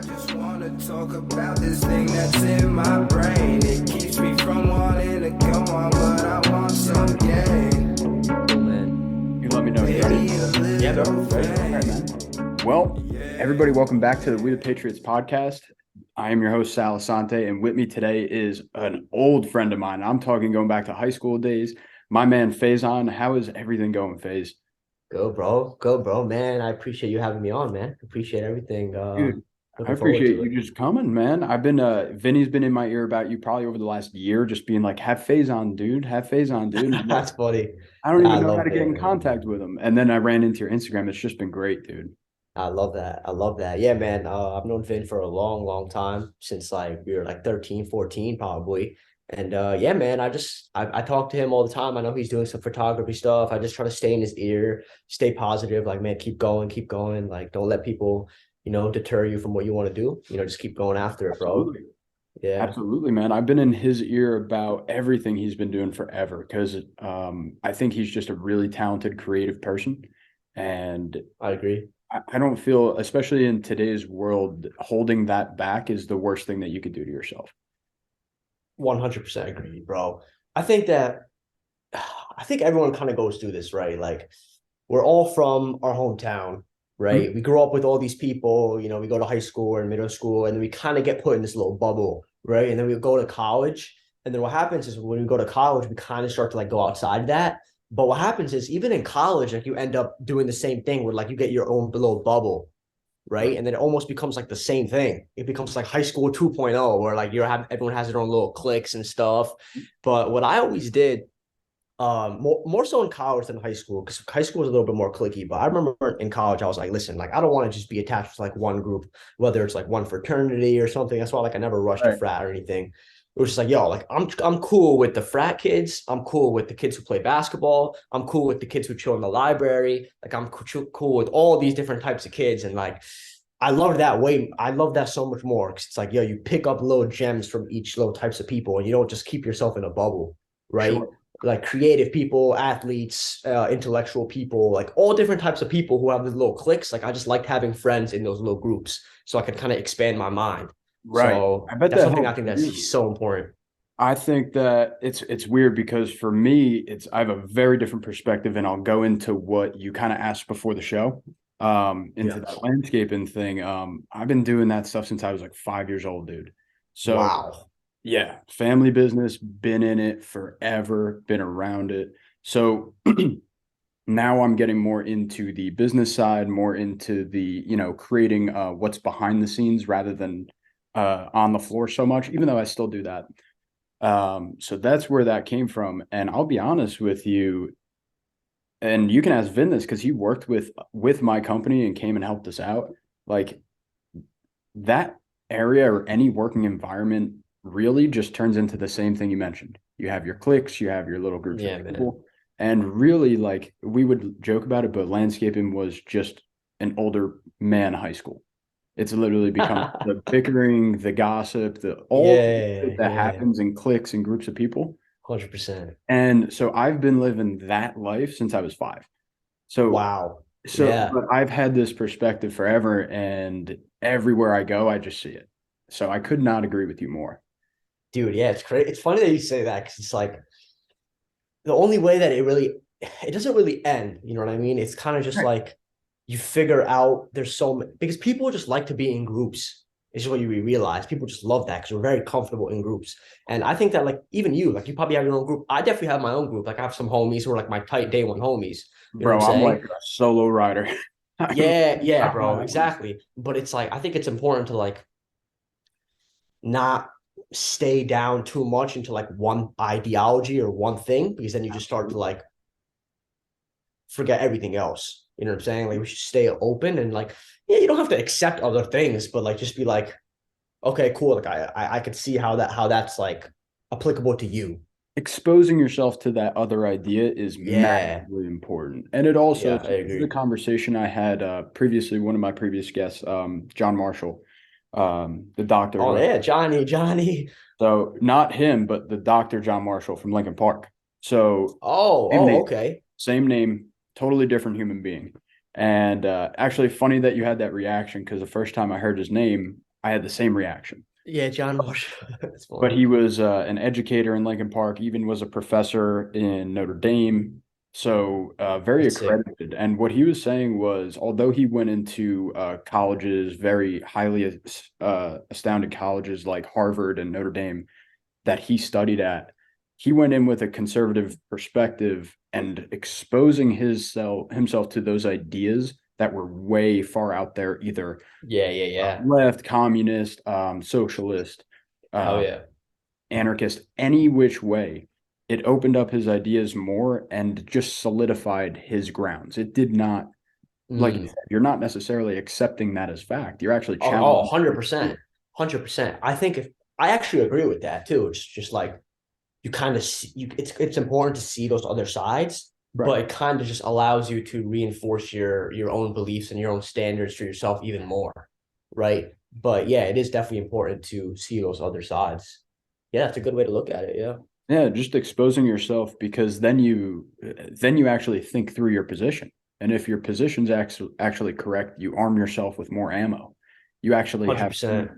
just wanna talk about this thing that's in my brain. It keeps me from wanting to go on, but I want some gain. Cool, man. You let me know. You ready? Yeah, bro. All right, man. Well, everybody, welcome back to the We the Patriots Podcast. I am your host, Sal Assante, and with me today is an old friend of mine. I'm talking going back to high school days. My man, Faizan. How is everything going, Faiz? Go, bro. Go, bro. Man, I appreciate you having me on, man. Appreciate everything. Dude, I Looking forward appreciate to you it. just coming, man. I've been Vinny's been in my ear about you probably over the last year, just being like, have Faizan, dude. Have Faizan, dude. And I'm like, That's funny. I don't I even know how love to get it, in man. contact with him. And then I ran into your Instagram. It's just been great, dude. I love that. I love that. Yeah, man. I've known Vin for a long, long time, since like we were like 13, 14, probably. And yeah, man, I talk to him all the time. I know he's doing some photography stuff. I just try to stay in his ear, stay positive, like, man, keep going, keep going. Like, don't let people, deter you from what you want to do. Just keep going after it, bro. Absolutely. Yeah, Absolutely, man. I've been in his ear about everything he's been doing forever because I think he's just a really talented, creative person. And I agree. I don't feel, especially in today's world, holding that back is the worst thing that you could do to yourself. 100% agree, bro. I think that I think everyone kind of goes through this, right? Like, we're all from our hometown, Mhm. right? We grow up with all these people, we go to high school or middle school, and then we kind of get put in this little bubble, right? And then we go to college. And then what happens is when we go to college, we kind of start to like go outside that. But what happens is even in college, like you end up doing the same thing where like you get your own little bubble, right? And then it almost becomes like the same thing. It becomes like high school 2.0, where like everyone has their own little cliques and stuff. But what I always did, more so in college than high school, because high school was a little bit more clicky. But I remember in college, I was like, listen, like I don't want to just be attached to like one group, whether it's like one fraternity or something. That's why like I never rushed a Right. frat or anything. It was just like, yo, like I'm cool with the frat kids. I'm cool with the kids who play basketball. I'm cool with the kids who chill in the library. Like I'm cool with all these different types of kids. And like I love that way. I love that so much more, because it's like, yo, you pick up little gems from each little types of people, and you don't just keep yourself in a bubble, right? Sure. Like creative people, athletes, intellectual people, like all different types of people who have these little cliques. Like I just liked having friends in those little groups, so I could kind of expand my mind. Right. So I bet that's that something I helps think that's you. so important. I think that it's weird because for me, I have a very different perspective, and I'll go into what you kind of asked before the show, into Yeah. that landscaping thing. I've been doing that stuff since I was like 5 years old, dude. So Wow. yeah, family business, been in it forever, been around it. So now I'm getting more into the business side, more into the, creating what's behind the scenes rather than on the floor so much, even though I still do that. So that's where that came from. And I'll be honest with you, and you can ask Vin this because he worked with my company and came and helped us out. Like that area or any working environment really just turns into the same thing you mentioned. You have your cliques, you have your little groups of Yeah, man. people. And really, like we would joke about it, but landscaping was just an older man high school. It's literally become the bickering, the gossip, the all the Yeah, shit that yeah. happens in cliques and groups of people. 100%. And so I've been living that life since I was 5. So Wow. Yeah. but I've had this perspective forever, and everywhere I go, I just see it. So I could not agree with you more. Dude, yeah, it's crazy. It's funny that you say that, because it's like the only way that it doesn't really end. You know what I mean? It's kind of just Right. like you figure out there's so many, because people just like to be in groups. It's just what you realize. People just love that because we're very comfortable in groups. And I think that like even you, like you probably have your own group. I definitely have my own group. Like I have some homies who are like my tight day one homies. You know what I'm Bro, I'm like saying? a solo rider. I'm Yeah, yeah, not my bro, own. exactly. But it's like I think it's important to like not stay down too much into like one ideology or one thing, because then you just start to Absolutely. like forget everything else. You know what I'm saying? Like we should stay open and like, yeah, you don't have to accept other things, but like just be like, okay, cool. Like I could see how that's like applicable to you. Exposing yourself to that other idea is Yeah. massively important. And it also, Yeah, I so this is a agree. conversation I had previously, one of my previous guests, John Marshall, the doctor. Oh yeah, Johnny. So not him, but the Dr. John Marshall from Lincoln Park. So same Oh, name, okay. same name, totally different human being. And actually, funny that you had that reaction because the first time I heard his name, I had the same reaction. Yeah, John Marshall. That's But funny. he was an educator in Lincoln Park, even was a professor in Notre Dame. So very That's sick. accredited. And what he was saying was, although he went into colleges, very highly astounded colleges like Harvard and Notre Dame that he studied at, he went in with a conservative perspective and exposing himself to those ideas that were way far out there, either Yeah. left, communist, socialist, Hell uh, yeah. anarchist, any which way. It opened up his ideas more and just solidified his grounds. It did not, like you Mm. said, you're not necessarily accepting that as fact. You're actually Oh, challenging. 100%. 100%. I think if I actually agree with that too. It's just like you kind of see, it's important to see those other sides, Right. but it kind of just allows you to reinforce your own beliefs and your own standards for yourself even more, right? But yeah, it is definitely important to see those other sides. Yeah, that's a good way to look at it. Yeah. Yeah, just exposing yourself, because then you actually think through your position. And if your position's actually correct, you arm yourself with more ammo. You actually have, 100%.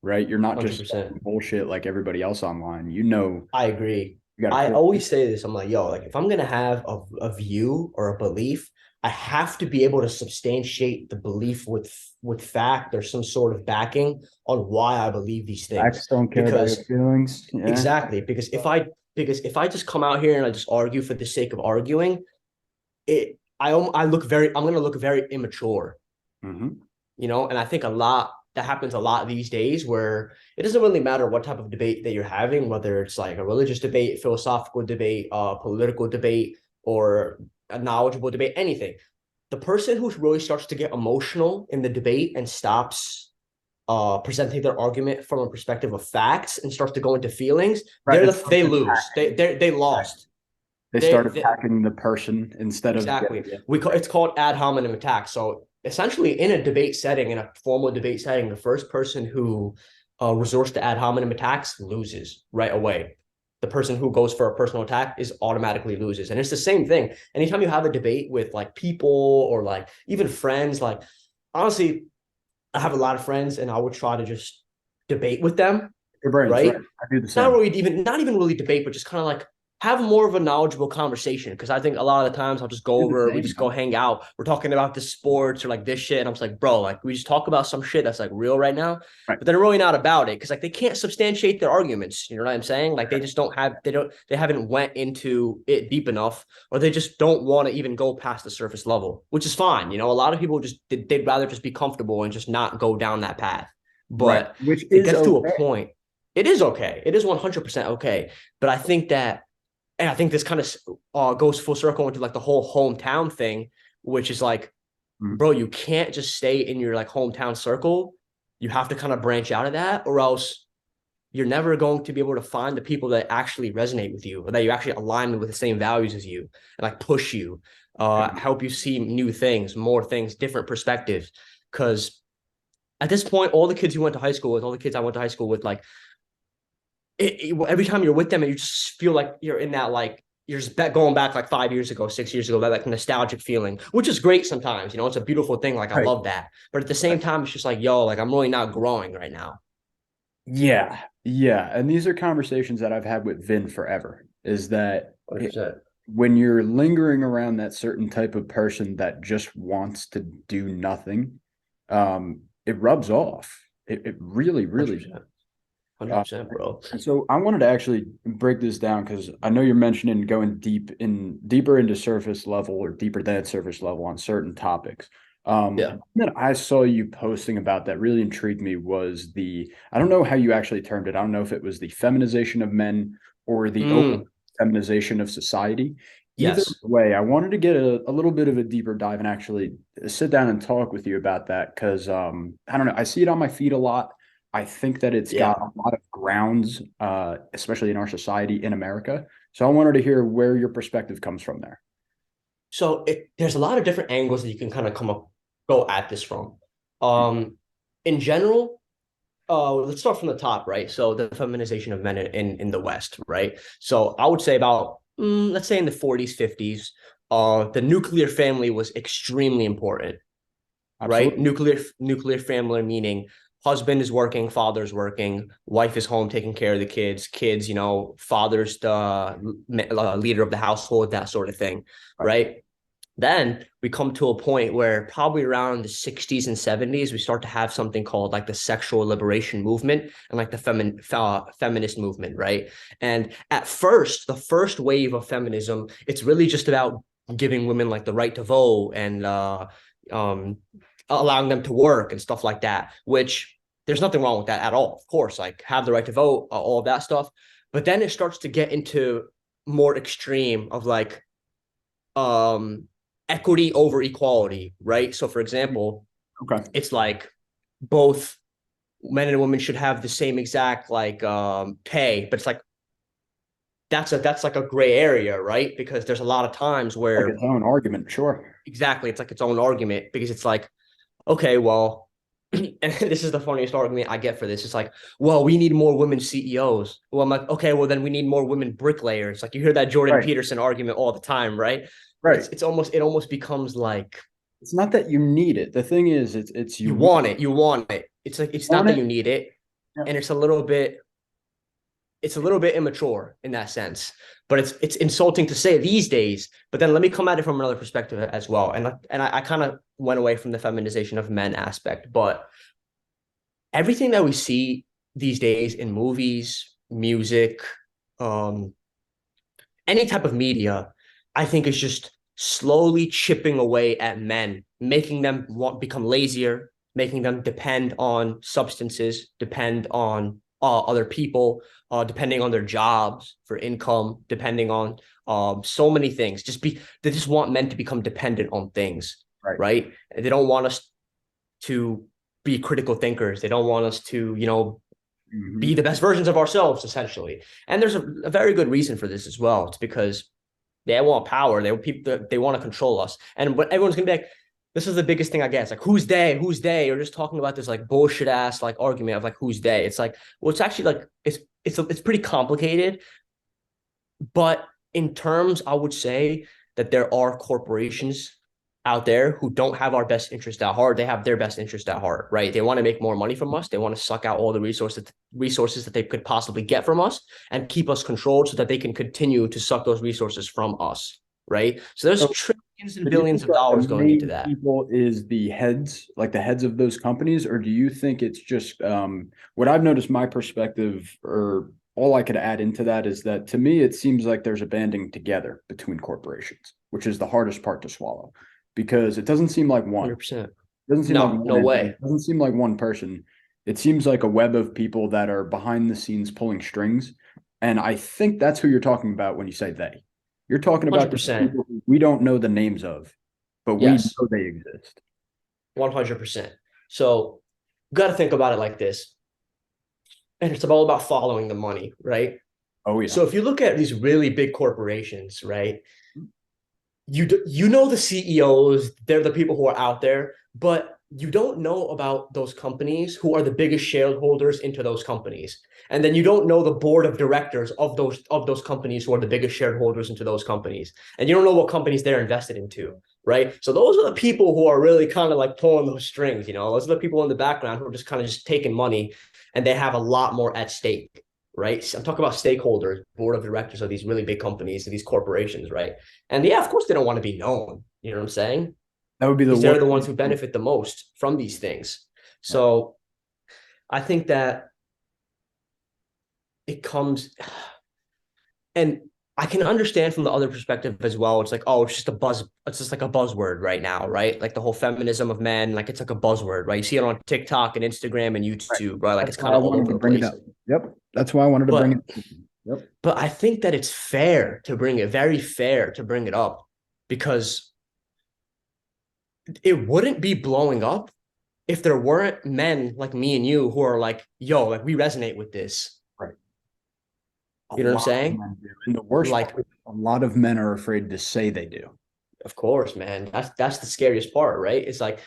right? You're not just 100%. bullshit like everybody else online. You know, I agree. you got a I core. always say this. I'm like, yo, like if I'm gonna have a view or a belief, I have to be able to substantiate the belief with fact or some sort of backing on why I believe these things. Facts don't care about your Because feelings. Yeah. exactly, because if I just come out here and I just argue for the sake of arguing, I'm gonna look very immature, Mm-hmm. and I think a lot that happens a lot these days where it doesn't really matter what type of debate that you're having, whether it's like a religious debate, philosophical debate, political debate, or a knowledgeable debate, anything. The person who really starts to get emotional in the debate and stops presenting their argument from a perspective of facts and starts to go into feelings, Right. they lose. They Right. lost. They start They attacking the person instead of Exactly. getting it. It's called ad hominem attack. So essentially, in a debate setting, in a formal debate setting, the first person who resorts to ad hominem attacks loses right away. The person who goes for a personal attack is automatically loses, and it's the same thing. Anytime you have a debate with like people or like even friends, like honestly, I have a lot of friends, and I would try to just debate with them, Your brains, right? right? I do the Not same. really not even really debate, but just kind of like have more of a knowledgeable conversation. Because I think a lot of the times I'll just go I do the over, we same. just go hang out. We're talking about the sports or like this shit. And I'm just like, bro, like we just talk about some shit that's like real right now, Right. but they're really not about it. Cause like they can't substantiate their arguments. You know what I'm saying? Like they just they haven't went into it deep enough, or they just don't want to even go past the surface level, which is fine. A lot of people they'd rather just be comfortable and just not go down that path. Right. But Which it is gets to a okay. point. It is okay. It is 100% okay. But I think that, and I think this kind of goes full circle into like the whole hometown thing, which is like, Mhm. bro, you can't just stay in your like hometown circle. You have to kind of branch out of that, or else you're never going to be able to find the people that actually resonate with you, or that you actually align with the same values as you, and like push you, help you see new things, more things, different perspectives. Because at this point, all the kids you went to high school with, all the kids I went to high school with, like every time you're with them and you just feel like you're in that, like you're just going back like 5 years ago, 6 years ago, that like nostalgic feeling, which is great sometimes. It's a beautiful thing. Like I Right. love that. But at the same time, it's just like, yo, like I'm really not growing right now. Yeah. Yeah. And these are conversations that I've had with Vin forever, is that 100%. when you're lingering around that certain type of person that just wants to do nothing, it rubs off. It really, really. 100%. 100%, bro. And so I wanted to actually break this down, because I know you're mentioning going deeper into surface level or deeper than surface level on certain topics. Yeah. That I saw you posting about that really intrigued me was I don't know how you actually termed it. I don't know if it was the feminization of men or the open feminization of society. Either Yes. way, I wanted to get a little bit of a deeper dive and actually sit down and talk with you about that, because I don't know, I see it on my feed a lot. I think that it's got Yeah. a lot of grounds, especially in our society in America. So I wanted to hear where your perspective comes from there. So there's a lot of different angles that you can kind of go at this from. In general, let's start from the top, right? So the feminization of men in the West, right? So I would say about let's say in the 40s, 50s, the nuclear family was extremely important, right? Absolutely. Nuclear family meaning husband is working, father's working, wife is home taking care of the kids, father's the leader of the household, that sort of thing, right? Then we come to a point where probably around the 60s and 70s, we start to have something called like the sexual liberation movement and like the feminist movement, right? And at first, the first wave of feminism, it's really just about giving women like the right to vote and allowing them to work and stuff like that, which there's nothing wrong with that at all. Of course, like have the right to vote, all of that stuff. But then it starts to get into more extreme of like, equity over equality, right? So for example, it's like both men and women should have the same exact like pay, but it's like that's like a gray area, right? Because there's a lot of times where like its own argument, sure. Exactly, it's like its own argument because it's like, okay, well, and this is the funniest argument I get for this. It's like, well, we need more women CEOs. Well, I'm like, okay, well then we need more women bricklayers. Like you hear that Jordan Peterson argument all the time, right? Right. It almost becomes like, it's not that you need it. The thing is, it's you want it. It's like it's not that you need it, and it's a little bit immature in that sense. But it's insulting to say these days. But then let me come at it from another perspective as well. And I kind of went away from the feminization of men aspect, but everything that we see these days in movies, music, any type of media, I think is just slowly chipping away at men, making them become lazier, making them depend on substances, depend on other people, depending on their jobs for income, depending on so many things. They just want men to become dependent on things, right? They don't want us to be critical thinkers. They don't want us to, be the best versions of ourselves, essentially. And there's a very good reason for this as well. It's because they want power. They want to control us. And what everyone's gonna be like, this is the biggest thing I guess. Like, who's they? Who's they? Or just talking about this like bullshit ass like argument of like who's they. It's like, well, it's actually like it's pretty complicated. But in terms, I would say that there are corporations out there who don't have our best interest at heart. They have their best interest at heart, right? They want to make more money from us. They want to suck out all the resources that they could possibly get from us and keep us controlled so that they can continue to suck those resources from us, right? So there's trillions and billions of dollars going into that. People is the heads of those companies, or do you think it's just what I've noticed? My perspective, or all I could add into that, is that to me it seems like there's a banding together between corporations, which is the hardest part to swallow. Because it doesn't seem like one. 100%. Doesn't seem like no way. It doesn't seem like one person. It seems like a web of people that are behind the scenes pulling strings. And I think that's who you're talking about when you say they. You're talking about the people we don't know the names of, but we know they exist. 100%. So you got to think about it like this. And it's all about following the money, right? Oh, yeah. So if you look at these really big corporations, right? You know the CEOs, they're the people who are out there, but you don't know about those companies who are the biggest shareholders into those companies. And then you don't know the board of directors of those companies who are the biggest shareholders into those companies. And you don't know what companies they're invested into, right? So those are the people who are really kind of like pulling those strings, those are the people in the background who are just kind of just taking money, and they have a lot more at stake. Right. I'm talking about stakeholders, board of directors of these really big companies, of these corporations. Right. And yeah, of course, they don't want to be known. You know what I'm saying? That would be they're the ones who benefit the most from these things. So I think that it comes, and I can understand from the other perspective as well. It's like, oh, it's just like a buzzword right now, right? Like the whole feminism of men, like it's like a buzzword, right? You see it on TikTok and Instagram and YouTube, right? Like it's kind of all over the place. Yep. That's why I wanted to bring it. Yep. But I think that it's very fair to bring it up, because it wouldn't be blowing up if there weren't men like me and you who are like, yo, like we resonate with this. Right. You know what I'm saying? And the worst, like, a lot of men are afraid to say they do. Of course, man. That's the scariest part, right? It's like,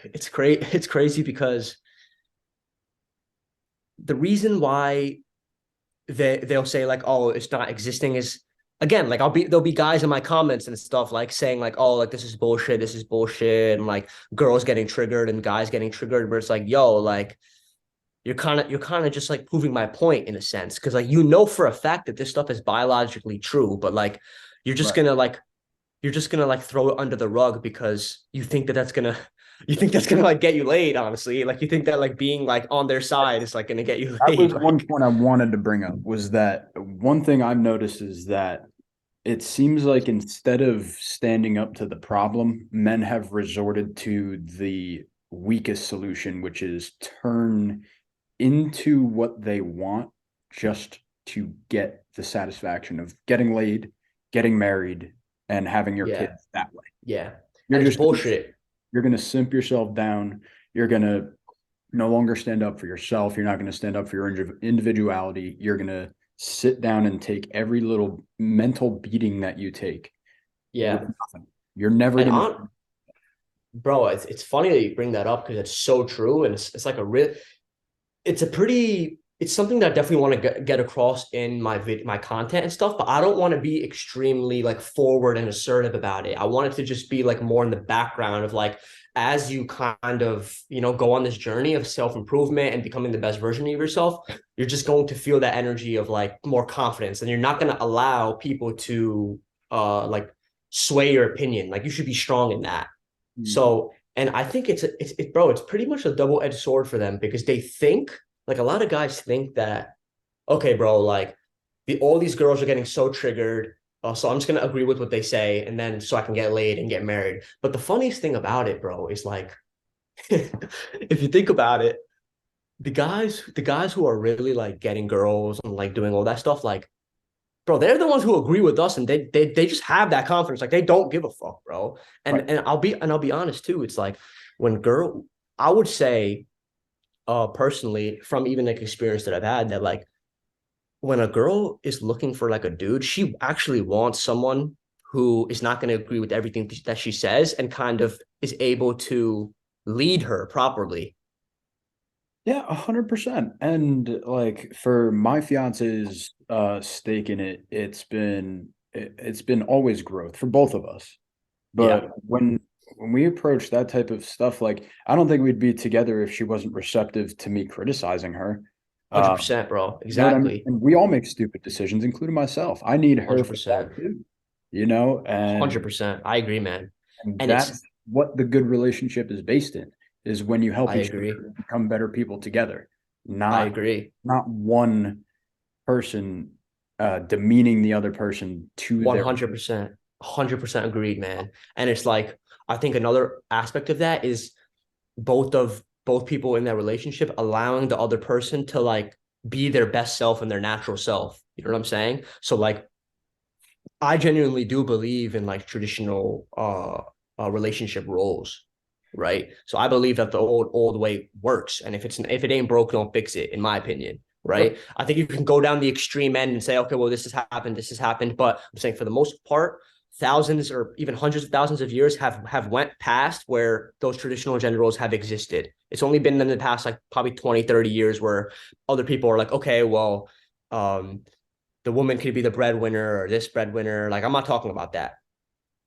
it's crazy because the reason why they'll say like, oh, it's not existing is again, like there'll be guys in my comments and stuff like saying like, oh, like this is bullshit, and like girls getting triggered and guys getting triggered, but it's like, yo, like you're kind of just like proving my point in a sense, because like for a fact that this stuff is biologically true, but like you're just Right. gonna like you're just gonna like throw it under the rug because you think that's gonna like get you laid, honestly. Like you think that like being like on their side is like gonna get you That laid. was one Like, point I wanted to bring up, was that one thing I've noticed is that it seems like instead of standing up to the problem, men have resorted to the weakest solution, which is turn into what they want just to get the satisfaction of getting laid, getting married, and having your yeah, kids that way. yeah. You're And it's just bullshit. you're going to simp yourself down. You're going to no longer stand up for yourself. You're not going to stand up for your individuality. You're going to sit down and take every little mental beating that you take with Yeah. nothing. You're never And going on bro, it's funny that you bring that up because it's so true. And it's like it's something that I definitely want to get across in my content and stuff, but I don't want to be extremely like forward and assertive about it. I want it to just be like more in the background of like, as you kind of, go on this journey of self-improvement and becoming the best version of yourself, you're just going to feel that energy of like more confidence, and you're not going to allow people to like sway your opinion. Like you should be strong in that. to. So, and I think bro, it's pretty much a double-edged sword for them, because they think, like a lot of guys think that, okay, bro, like all these girls are getting so triggered. So I'm just gonna agree with what they say, and then so I can get laid and get married. But the funniest thing about it, bro, is like, if you think about it, the guys who are really like getting girls and like doing all that stuff, like, bro, they're the ones who agree with us, and they just have that confidence. Like they don't give a fuck, bro. Right. And I'll be honest too. It's like I would say, personally, from even like experience that I've had, that like when a girl is looking for like a dude, she actually wants someone who is not going to agree with everything that she says and kind of is able to lead her properly. Yeah, 100%. And like for my fiance's stake in it, it's been always growth for both of us. Yeah, But when we approach that type of stuff, like I don't think we'd be together if she wasn't receptive to me criticizing her. hundred Um, percent, bro. you know what I mean? Exactly, And we all make stupid decisions, including myself. I need her hundred for that percent, too, you know, 100%. I agree, man. and And that's what the good relationship is based in, is when you help I each agree. other become better people together, I not agree. not one person demeaning the other person to their 100%. 100% agreed, man. And it's like, I think another aspect of that is both people in that relationship allowing the other person to like be their best self and their natural self. You know what I'm saying? So like I genuinely do believe in like traditional relationship roles, right? So I believe that the old way works, and if it ain't broke, don't fix it. In my opinion, right? I think you can go down the extreme end and say, okay, well, this has happened, but I'm saying for the most part, thousands or even hundreds of thousands of years have went past where those traditional gender roles have existed. It's only been in the past like probably 20, 30 years where other people are like, okay, well, um, the woman could be the breadwinner or this breadwinner. Like, I'm not talking about that.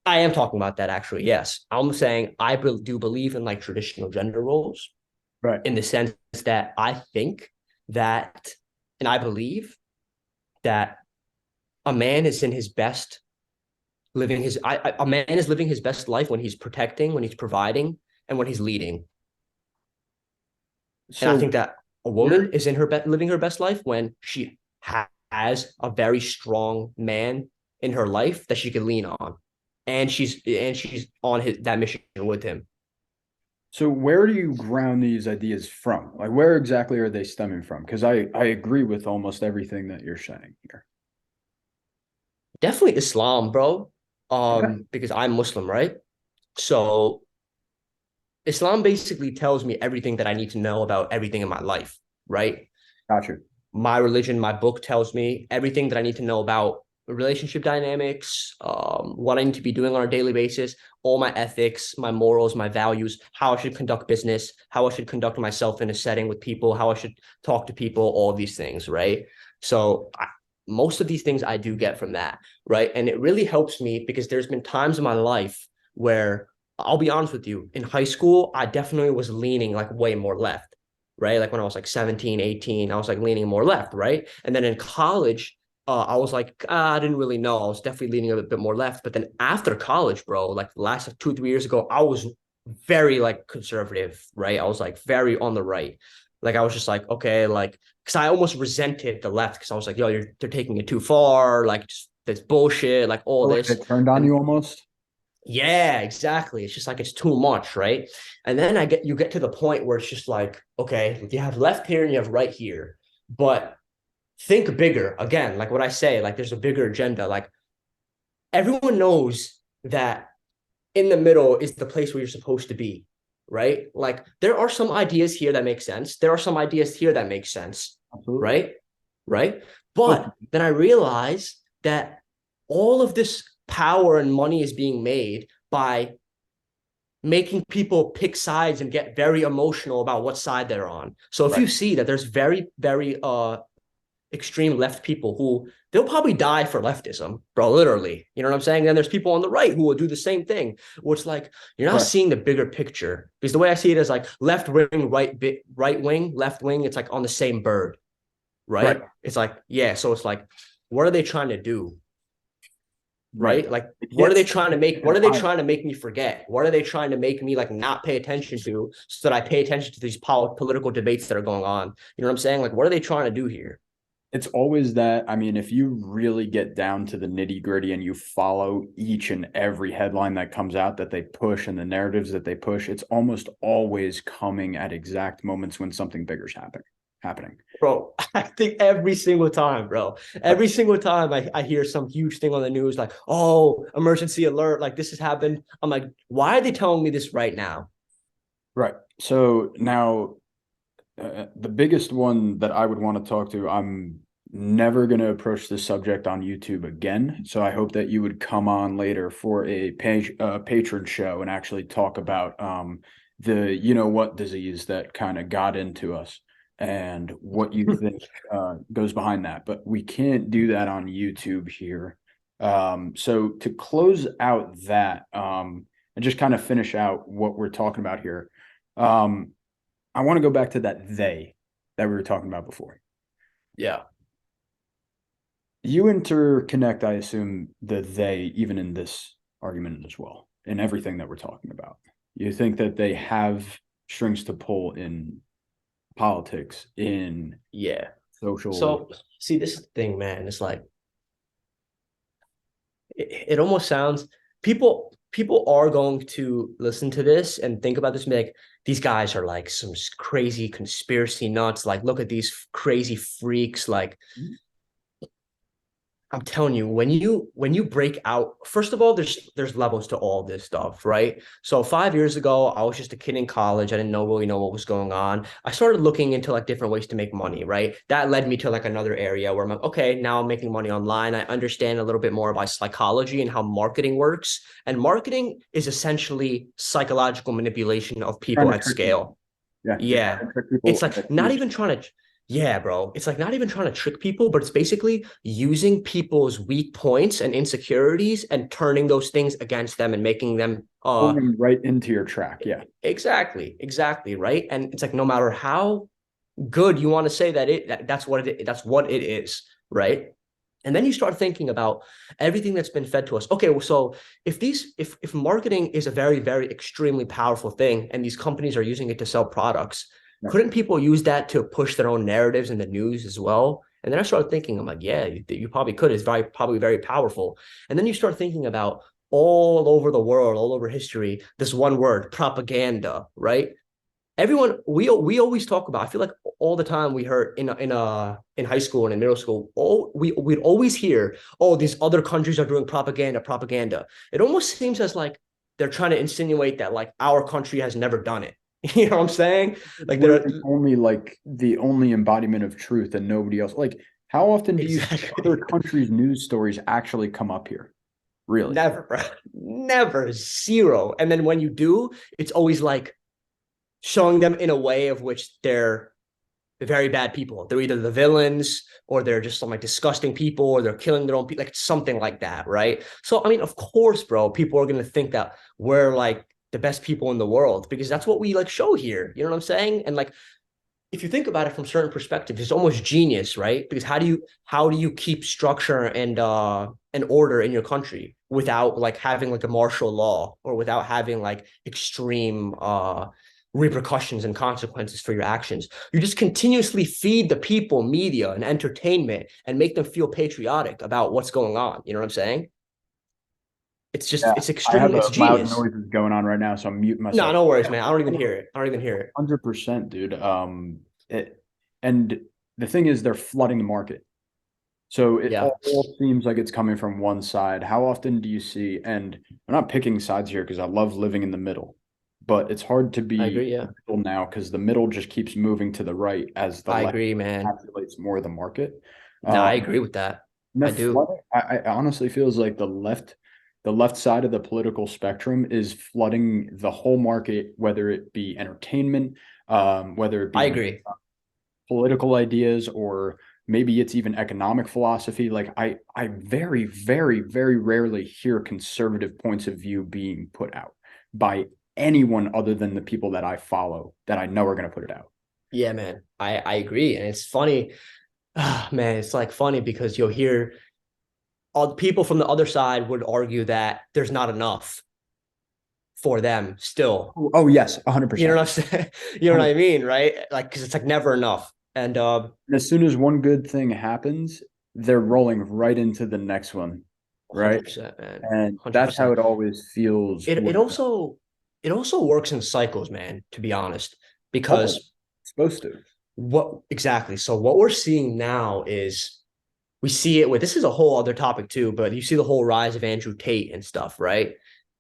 I am talking about that actually. Yes. I'm saying do believe in like traditional gender roles, right. in the sense that I think that, and I believe that a man is in his best living his, a man is living his best life when he's protecting, when he's providing, and when he's leading. And I So think that a where woman is in her living her best life when she has a very strong man in her life that she can lean on, and she's on that mission with him. So where do you ground these ideas from? Like where exactly are they stemming from? Because I agree with almost everything that you're saying here. Definitely Islam, bro. Okay, Because I'm Muslim, right? So Islam basically tells me everything that I need to know about everything in my life, right? gotcha. My religion, my book tells me everything that I need to know about relationship dynamics, what I need to be doing on a daily basis, all my ethics, my morals, my values, how I should conduct business, how I should conduct myself in a setting with people, how I should talk to people, all of these things, right? So most of these things I do get from that, right? And it really helps me because there's been times in my life where, I'll be honest with you, in high school, I definitely was leaning like way more left, right? Like when I was like 17, 18, I was like leaning more left, right? And then in college, I was like, I didn't really know. I was definitely leaning a bit more left. But then after college, bro, like the last 2, 3 years ago, I was very like conservative, right? I was like very on the right. Like I was just like, okay, like, because I almost resented the left because I was like, yo, they're taking it too far, like just that's bullshit, like all Like this. it turned on And you almost. yeah, exactly. It's just like it's too much, right? And then you get to the point where it's just like, okay, you have left here and you have right here, but think bigger. Again, like what I say, like there's a bigger agenda. Like everyone knows that in the middle is the place where you're supposed to be, right? Like there are some ideas here that make sense. There are some ideas here that make sense, Absolutely. right? Right. But then I realized that all of this power and money is being made by making people pick sides and get very emotional about what side they're on. So if you see that there's very, very extreme left people who they'll probably die for leftism, bro, literally. You know what I'm saying? Then there's people on the right who will do the same thing, where it's like you're not seeing the bigger picture. Because the way I see it is like left wing, right wing, left wing, it's like on the same bird, right? It's like, yeah, so it's like, what are they trying to do? Right? Like, what are they trying to make? What are they trying to make me forget? What are they trying to make me like not pay attention to so that I pay attention to these political debates that are going on? You know what I'm saying? Like, what are they trying to do here? It's always that. I mean, if you really get down to the nitty gritty and you follow each and every headline that comes out that they push and the narratives that they push, it's almost always coming at exact moments when something bigger's happening. Bro, I think every single time, bro, every single time I hear some huge thing on the news, like, oh, emergency alert, like this has happened. I'm like, why are they telling me this right now? Right. So now the biggest one that I would want to talk to, I'm never going to approach this subject on YouTube again. So I hope that you would come on later for a patron show and actually talk about the, you know what, disease that kind of got into us and what you think goes behind that. But we can't do that on YouTube here. So to close out that and just kind of finish out what we're talking about here, I want to go back to that they that we were talking about before. Yeah. You interconnect, I assume, the they even in this argument as well, in everything that we're talking about. You think that they have strings to pull in politics, in social. So see, this is the thing, man. It's like it almost sounds people are going to listen to this and think about this and be like, these guys are like some crazy conspiracy nuts. Like, look at these crazy freaks. Like, I'm telling you, when you break out, first of all, there's levels to all this stuff, right? So 5 years ago, I was just a kid in college. I didn't really know what was going on. I started looking into like different ways to make money, right? That led me to like another area where I'm like, okay, now I'm making money online. I understand a little bit more about psychology and how marketing works. And marketing is essentially psychological manipulation of people at scale. Yeah. It's like not even trying to. Yeah, bro. It's like not even trying to trick people, but it's basically using people's weak points and insecurities and turning those things against them and making them pulling right into your track. Yeah. Exactly. Right. And it's like no matter how good you want to say that's what it is, right? And then you start thinking about everything that's been fed to us. Okay, well, so if marketing is a very, very extremely powerful thing and these companies are using it to sell products, couldn't people use that to push their own narratives in the news as well? And then I started thinking, I'm like, yeah, you probably could. It's probably very powerful. And then you start thinking about all over the world, all over history, this one word, propaganda, right? Everyone, we always talk about, I feel like all the time we heard in high school and in middle school, we'd always hear, oh, these other countries are doing propaganda. It almost seems as like they're trying to insinuate that like our country has never done it. You know what I'm saying? Like they're only like the only embodiment of truth and nobody else. Like, how often do you see other countries' news stories actually come up here? Really? Never, bro. Never. Zero. And then when you do, it's always like showing them in a way of which they're very bad people. They're either the villains or they're just some like disgusting people or they're killing their own people, like something like that, right? So, I mean, of course, bro, people are going to think that we're like the best people in the world because that's what we like show here. You know what I'm saying? And like, if you think about it from certain perspectives, it's almost genius, right? Because how do you keep structure and order in your country without like having like a martial law or without having like extreme repercussions and consequences for your actions? You just continuously feed the people media and entertainment and make them feel patriotic about what's going on. You know what I'm saying? It's just Yeah, it's I have extreme. It's loud genius. noises going on right now, so I'm muting No, myself. no worries, man. I don't even hear it. I don't even hear it. 100%, dude. And the thing is, they're flooding the market. So it Yeah, all seems like it's coming from one side. How often do you see, and I'm not picking sides here because I love living in the middle, but it's hard to I be agree. Yeah, in the middle now because the middle just keeps moving to the right as the I left agree, man. populates more of the market. No, I Um, agree with that. and they're I do. flooding. I honestly feels like the left side of the political spectrum is flooding the whole market, whether it be entertainment, whether it I be agree. political ideas, or maybe it's even economic philosophy. Like I very, very, very rarely hear conservative points of view being put out by anyone other than the people that I follow that I know are going to put it out. Yeah, man. I agree. And it's funny. Man, it's like funny because you'll hear all people from the other side would argue that there's not enough for them still. Oh yes, You know 100%. what I'm saying? You know what I mean, right? Like, because it's like never enough. And As soon as one good thing happens, they're rolling right into the next one, right? 100%, man. And that's how 100%. it always feels It with it also it also works in cycles, man, to be honest, oh, because it's supposed to. what exactly? So what we're seeing now is we see it with this is a whole other topic too, but you see the whole rise of Andrew Tate and stuff, right?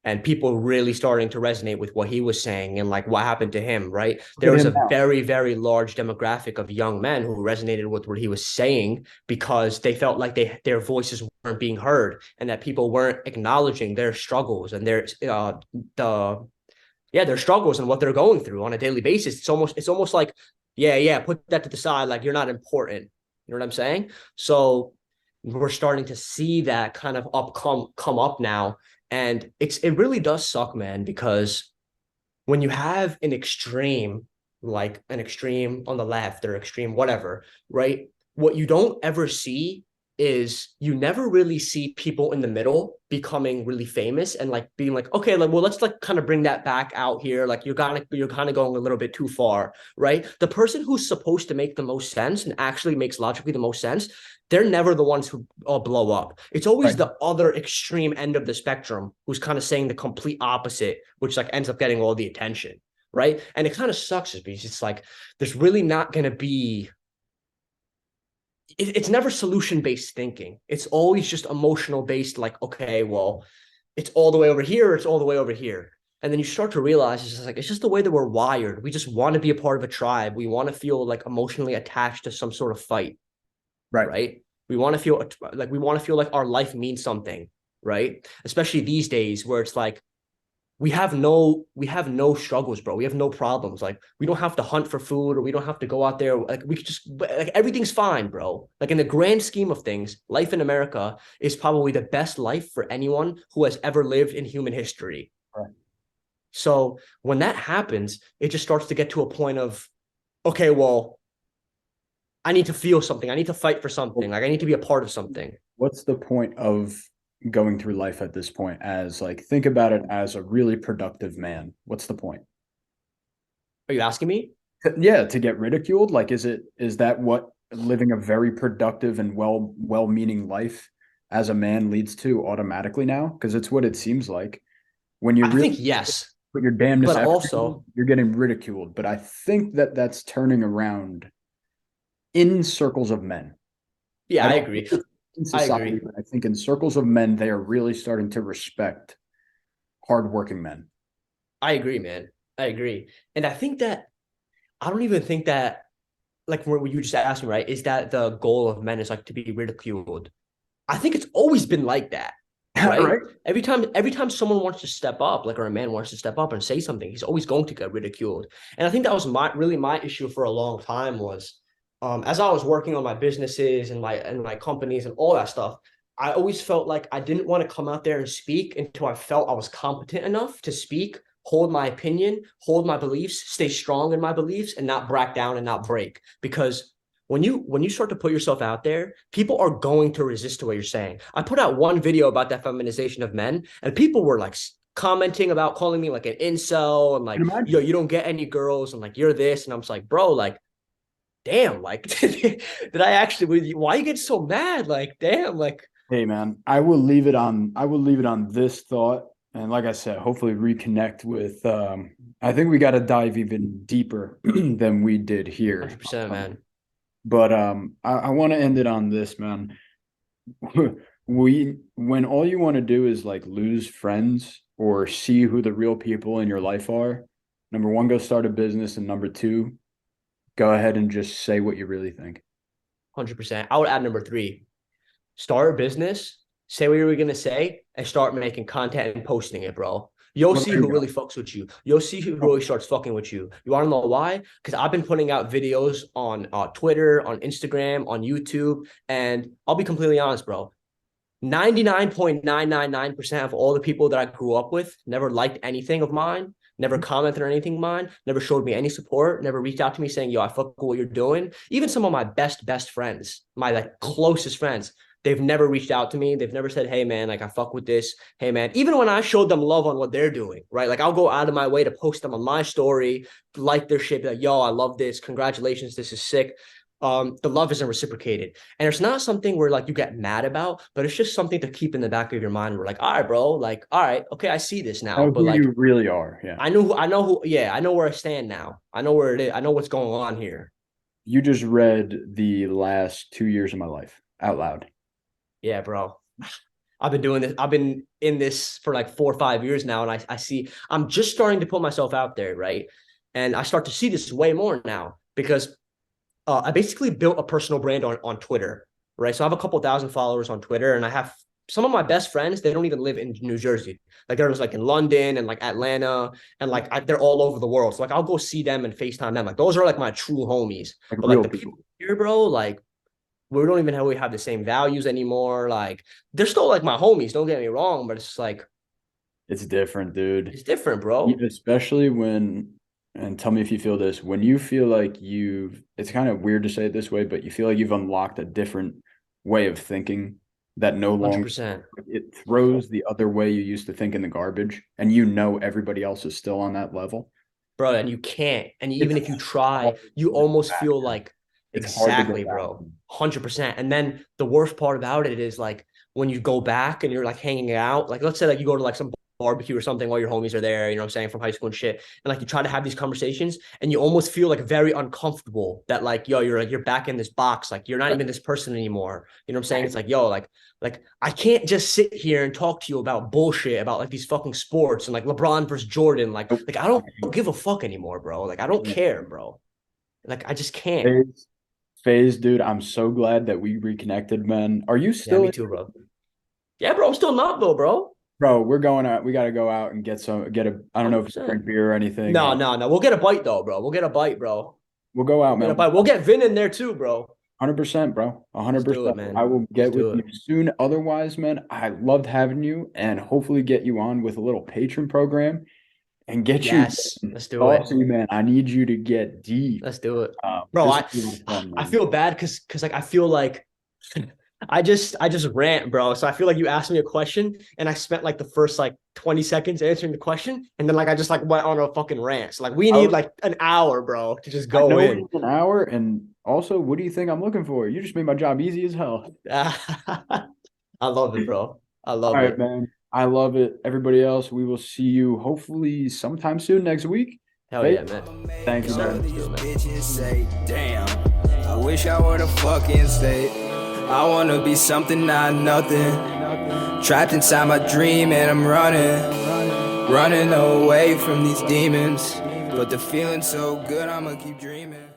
And people really starting to resonate with what he was saying and like what happened to him, right? Look There at was him a now. very, very large demographic of young men who resonated with what he was saying because they felt like their voices weren't being heard and that people weren't acknowledging their struggles and the their struggles and what they're going through on a daily basis. It's almost like, yeah, put that to the side, like you're not important. You know what I'm saying? So we're starting to see that kind of come up now. And it really does suck, man, because when you have an extreme, like an extreme on the left or extreme, whatever, right? What you don't ever see is you never really see people in the middle becoming really famous and like being like, okay, like, well, let's like kind of bring that back out here. Like you're kind of going a little bit too far, right? The person who's supposed to make the most sense and actually makes logically the most sense, they're never the ones who blow up. It's always Right. the other extreme end of the spectrum who's kind of saying the complete opposite, which like ends up getting all the attention, right? And it kind of sucks because it's like there's really not going to be. It's never solution based thinking. It's always just emotional based. Like, okay, well, it's all the way over here. It's all the way over here. And then you start to realize it's just the way that we're wired. We just want to be a part of a tribe. We want to feel like emotionally attached to some sort of fight, Right. right? We want to feel like our life means something, right? Especially these days where it's like we have no struggles, bro. We have no problems. Like we don't have to hunt for food or we don't have to go out there. Like we could just like everything's fine, bro. Like in the grand scheme of things, life in America is probably the best life for anyone who has ever lived in human history. Right. So when that happens, it just starts to get to a point of, okay, well, I need to feel something. I need to fight for something. Like I need to be a part of something. What's the point of going through life at this point? As like, think about it as a really productive man. What's the point? Are you asking me? Yeah, to get ridiculed. Like, is that what living a very productive and well-meaning life as a man leads to automatically now? Because it's what it seems like when you I think really yes, put your damnness but out, also, you're getting ridiculed. But I think that that's turning around in circles of men. yeah, I I don't think agree. it's in I society, agree. but I think in circles of men, they are really starting to respect hardworking men. I agree, man. I agree. And I don't even think that like what you just asked me, right? Is that the goal of men is like to be ridiculed? I think it's always been like that, right? Right. Every time someone wants to step up, like or a man wants to step up and say something, he's always going to get ridiculed. And I think that was my issue for a long time was as I was working on my businesses and my companies and all that stuff, I always felt like I didn't want to come out there and speak until I felt I was competent enough to speak, hold my opinion, hold my beliefs, stay strong in my beliefs, and not back down and not break. Because when you start to put yourself out there, people are going to resist to what you're saying. I put out one video about that feminization of men, and people were like commenting about calling me like an incel and like, yo, you don't get any girls, and like you're this, and I'm just like, bro, like, damn, like, did I actually? Why you get so mad? Like, damn, like. Hey man, I will leave it on this thought. And like I said, hopefully reconnect with I think we got to dive even deeper than we did here. 100%, man. But I want to end it on this, man. When all you want to do is like lose friends or see who the real people in your life are, number one, go start a business, and number two, go ahead and just say what you really think. 100%. I would add number 3. Start a business, say what you were going to say, and start making content and posting it, bro. You'll see who really fucks with you. You'll see who really starts fucking with you. You want to know why? Because I've been putting out videos on Twitter, on Instagram, on YouTube, and I'll be completely honest, bro. 99.999% of all the people that I grew up with never liked anything of mine, never commented on anything of mine, never showed me any support, never reached out to me saying, yo, I fuck with what you're doing. Even some of my best friends, my like closest friends, they've never reached out to me. They've never said, hey, man, like I fuck with this. Hey, man, even when I showed them love on what they're doing, right? Like I'll go out of my way to post them on my story, like their shit, be like, yo, I love this. Congratulations. This is sick. The love isn't reciprocated. And it's not something where like you get mad about, but it's just something to keep in the back of your mind. We're like, all right, bro, like, all right, okay, I see this now. But like you really are. Yeah. I know where I stand now. I know where it is. I know what's going on here. You just read the last 2 years of my life out loud. Yeah, bro. I've been doing this. I've been in this for like 4 or 5 years now. And I see, I'm just starting to put myself out there. Right. And I start to see this way more now because I basically built a personal brand on Twitter. Right. So I have a couple thousand followers on Twitter, and I have some of my best friends. They don't even live in New Jersey. Like they're just like in London and like Atlanta, and like they're all over the world. So like I'll go see them and FaceTime them. Like those are like my true homies. Like but like the people here, bro, like we don't even have the same values anymore. Like they're still like my homies. Don't get me wrong, but it's just like it's different, dude. It's different, bro. Especially when, and tell me if you feel this, when you feel like it's kind of weird to say it this way, but you feel like you've unlocked a different way of thinking that no longer 100%. It throws the other way you used to think in the garbage, and everybody else is still on that level, bro. And you can't. And even if you try, you almost feel like exactly, bro. 100%. And then the worst part about it is like when you go back and you're like hanging out, like let's say like you go to like some barbecue or something while your homies are there, you know what I'm saying, from high school and shit. And like you try to have these conversations and you almost feel like very uncomfortable that like, yo, you're back in this box. Like you're not even this person anymore. You know what I'm saying? It's like, yo, like I can't just sit here and talk to you about bullshit about like these fucking sports and like LeBron versus Jordan. Like I don't give a fuck anymore, bro. Like I don't care, bro. Like I just can't. Phase, dude, I'm so glad that we reconnected, man. Are you still? Yeah, me too, bro. Yeah, bro, I'm still not though, bro. Bro, we're going out. We got to go out and get a. I don't know if it's drink beer or anything. No. We'll get a bite though, bro. We'll get a bite, bro. We'll go out, man. We'll get Vin in there too, bro. 100%, bro. 100%, man. I will get with you soon. Otherwise, man, I loved having you, and hopefully get you on with a little patron program. And get let's do it. Man, I need you to get deep. Let's do it, bro. I feel bad because like I feel like I just rant, bro. So I feel like you asked me a question and I spent like the first like 20 seconds answering the question, and then like I just like went on a fucking rant. So like we need like an hour, bro, to just go in. An hour, and also, what do you think I'm looking for? You just made my job easy as hell. I love it, bro. I love it. All right, man. I love it. Everybody else, we will see you hopefully sometime soon next week. Hell yeah, man. Thank you, man. Bitches say, damn, I wish I were the fucking state. I want to be something, not nothing. Trapped inside my dream and I'm running away from these demons. But the feeling's so good, I'ma keep dreaming.